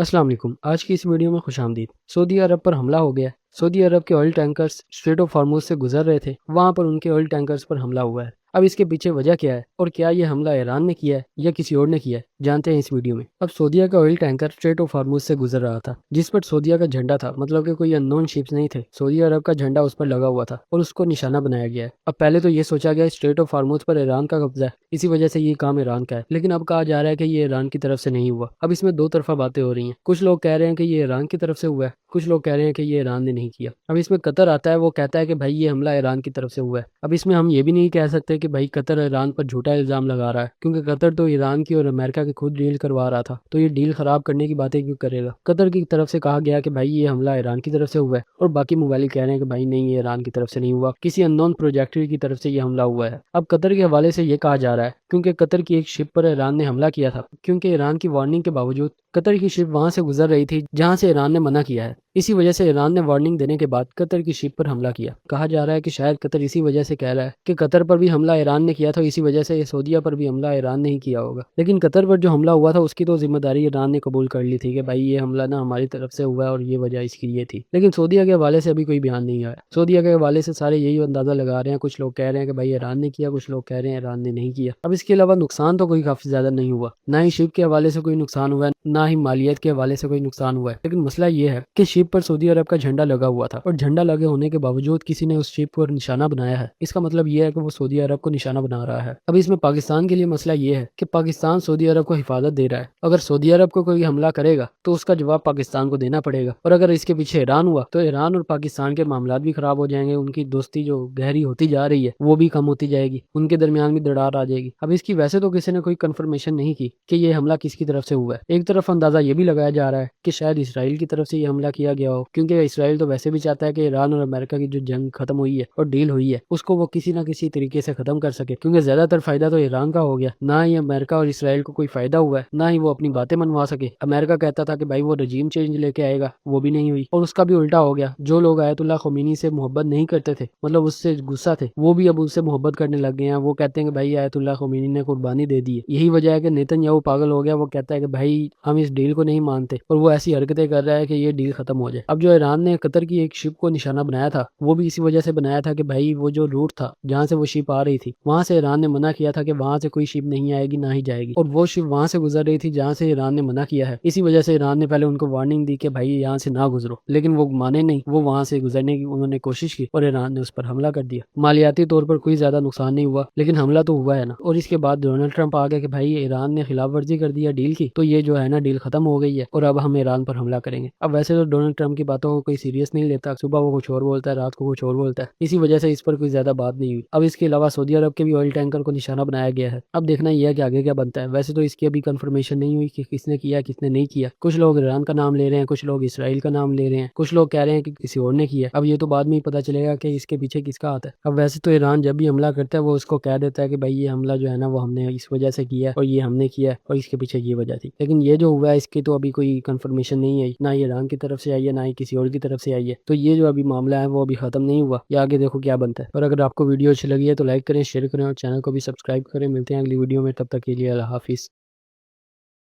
अस्सलाम वालेकुम। आज की इस वीडियो में खुशामदीद। सऊदी अरब पर हमला हो गया। सऊदी अरब के oil tankers straight of Hormuz से गुजर रहे थे, वहां पर उनके ऑयल टैंकर्स पर हमला हुआ है। अब इसके पीछे वजह क्या है और क्या ये हमला ईरान ने किया है या किसी और ने किया है, जानते हैं इस वीडियो में। अब सऊदीया का oil tanker straight of Hormuz से गुजर रहा था, जिस पर सऊदीया का झंडा था, मतलब कि कोई अननोन शिप्स नहीं थे। सऊदी अरब का झंडा उस पर लगा हुआ था और उसको निशाना बनाया गया है। अब पहले तो ये सोचा गया स्ट्रेट ऑफ हॉर्मुज़ पर ईरान का कब्जा है, इसी वजह से ये काम ईरान का है, लेकिन अब कहा जा रहा है कि ये ईरान की तरफ से नहीं हुआ। अब इसमें दो तरफा बातें हो रही हैं। कुछ लोग कह रहे हैं कि ये ईरान की तरफ से हुआ है, कुछ लोग कह रहे हैं कि ये ईरान ने नहीं किया। अब इसमें कतर आता है, वो कहता है कि भाई ये हमला ईरान की तरफ से हुआ है। अब इसमें हम ये भी नहीं कह सकते कि भाई कतर ईरान पर झूठा इल्जाम लगा रहा है, क्योंकि कतर तो ईरान की और अमेरिका की खुद डील करवा रहा था, तो ये डील खराब करने की बातें क्यों करेगा। कतर की तरफ से कहा गया कि भाई ये हमला ईरान की तरफ से हुआ है, और बाकी मुमालिक कह रहे हैं कि भाई नहीं, ये ईरान की तरफ से नहीं हुआ, किसी अननोन प्रोजेक्टिल की तरफ से ये हमला हुआ है। अब कतर के हवाले से ये कहा जा रहा है क्योंकि कतर की एक शिप पर ईरान ने हमला किया था, क्योंकि ईरान की वार्निंग के बावजूद कतर की शिप वहां से गुजर रही थी जहां से ईरान ने मना किया है। इसी वजह से ईरान ने वार्निंग देने के बाद कतर की शिप पर हमला किया। कहा जा रहा है कि शायद कतर इसी वजह से कह रहा है कि कतर पर भी हमला ईरान ने किया था, इसी वजह से सऊदीया पर भी हमला ईरान ने ही किया होगा। लेकिन कतर पर जो हमला हुआ था उसकी तो जिम्मेदारी ईरान ने कबूल कर ली थी कि भाई ये हमला ना हमारी तरफ से हुआ है और ये वजह इसकी ये थी। लेकिन सऊदीया के हवाले से अभी कोई बयान नहीं आया। सऊदीया के हवाले से सारे यही अंदाजा लगा रहे हैं। कुछ लोग कह रहे हैं कि भाई ईरान ने किया, कुछ लोग कह रहे हैं ईरान ने नहीं किया। अब इसके अलावा नुकसान तो कोई काफी ज्यादा नहीं हुआ, ना ही शिप के हवाले से कोई नुकसान हुआ है, ना ही मालियत के हवाले से कोई नुकसान हुआ है। लेकिन मसला ये है कि शिप पर सऊदी अरब का झंडा लगा हुआ था, और झंडा लगे होने के बावजूद किसी ने उस शिप पर निशाना बनाया है। इसका मतलब ये है कि वो सऊदी अरब को निशाना बना रहा है। अब इसमें पाकिस्तान के लिए मसला ये है कि पाकिस्तान सऊदी अरब को हिफाजत दे रहा है। अगर सऊदी अरब को कोई हमला करेगा तो उसका जवाब पाकिस्तान को देना पड़ेगा, और अगर इसके पीछे ईरान हुआ तो ईरान और पाकिस्तान के मामला भी खराब हो जाएंगे। उनकी दोस्ती जो गहरी होती जा रही है वो भी कम होती जाएगी, उनके दरमियान भी दरार आ जाएगी। अब इसकी वैसे तो किसी ने कोई कंफर्मेशन नहीं की कि ये हमला किसकी तरफ से हुआ है। एक तरफ अंदाजा ये भी लगाया जा रहा है कि शायद इसराइल की तरफ से ये हमला किया गया हो, क्योंकि इसराइल तो वैसे भी चाहता है कि ईरान और अमेरिका की जो जंग खत्म हुई है और डील हुई है उसको वो किसी ना किसी तरीके से खत्म कर सके, क्योंकि ज्यादातर फायदा तो ईरान का हो गया। ना ही अमेरिका और इसराइल को कोई फायदा हुआ है, ना ही वो अपनी बातें मनवा सके। अमेरिका कहता था कि भाई वो रजीम चेंज लेके आएगा, वो भी नहीं हुई, और उसका भी उल्टा हो गया। जो लोग आयतुल्लाह खुमैनी से मोहब्बत नहीं करते थे, मतलब उससे गुस्सा थे, वो भी अब उससे मोहब्बत करने लग गए हैं। वो कहते हैं कि भाई आयतुल्लाह खुमैनी ने कुर्बानी दे दी है। यही वजह है कि नेतन्याहू पागल हो गया। वो कहता है कि भाई हम इस डील को नहीं मानते, और वो ऐसी हरकतें कर रहा है कि ये डील खत्म हो जाए। अब जो ईरान ने कतर की एक शिप को निशाना बनाया था, वो भी इसी वजह से बनाया था कि भाई वो जो रूट था जहाँ से वो शिप आ रही थी, वहां से ईरान ने मना किया था कि वहां से कोई शिप नहीं आएगी, ना ही जाएगी, और वो शिप वहां से गुजर रही थी जहाँ से ईरान ने मना किया है। इसी वजह से ईरान ने पहले उनको वार्निंग दी कि भाई यहाँ से ना गुजरो, लेकिन वो माने नहीं। वो वहां से गुजरने की उन्होंने कोशिश की और ईरान ने उस पर हमला कर दिया। मालियाती तौर पर कोई ज्यादा नुकसान नहीं हुआ, लेकिन हमला तो हुआ है ना। और इसके बाद डोनाल्ड ट्रंप आ गया कि भाई ईरान ने खिलाफ वर्जी कर दिया डील की, तो ये जो है ना डील खत्म हो गई है और अब हम ईरान पर हमला करेंगे। अब वैसे तो डोनाल्ड ट्रंप की बातों को कोई सीरियस नहीं लेता, सुबह वो कुछ और बोलता है, रात को कुछ और बोलता है, इसी वजह से इस पर कोई ज्यादा बात नहीं हुई। अब इसके अलावा सऊदी अरब के भी ऑयल टैंकर को निशाना बनाया गया है। अब देखना यह है कि आगे क्या बनता है। वैसे तो इसकी अभी कंफर्मेशन नहीं हुई कि किसने किया किसने नहीं किया। कुछ लोग ईरान का नाम ले रहे हैं, कुछ लोग इसराइल का नाम ले रहे हैं, कुछ लोग कह रहे हैं कि किसी और ने किया। अब ये तो बाद में ही पता चलेगा कि इसके पीछे किसका हाथ है। अब वैसे तो ईरान जब भी हमला करता है वो उसको कह देता है कि भाई ये हमला जो है ना वो हमने इस वजह से किया और ये हमने किया और इसके पीछे ये वजह थी। लेकिन ये जो हुआ है इसकी तो अभी कोई कंफर्मेशन नहीं आई, ना ईरान की तरफ से आई है, ना ही किसी और की तरफ से आई है। तो ये जो अभी मामला है वो अभी खत्म नहीं हुआ, ये आगे देखो क्या बनता है। और अगर आपको वीडियो अच्छी लगी है तो लाइक करें, शेयर करें और चैनल को भी सब्सक्राइब करें। मिलते हैं अगली वीडियो में, तब तक के लिए अल्लाह हाफिज़।